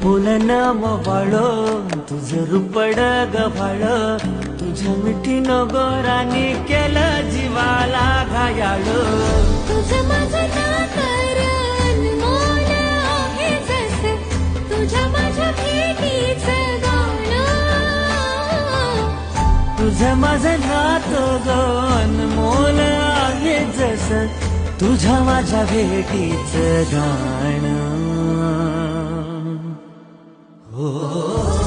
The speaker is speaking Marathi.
बोलन मोबाळ तुझं रुपड गव्हाळ तुझ्या मिठी नगोरानी केलं जीवाला घायाळ तुझं माझं नातं अनमोल आहे जसं तुझ्या माझ्या भेटीचं गाणं तुझं माझं नातं ग अनमोल आहे जसं तुझ्या माझ्या भेटीचं गाणं हो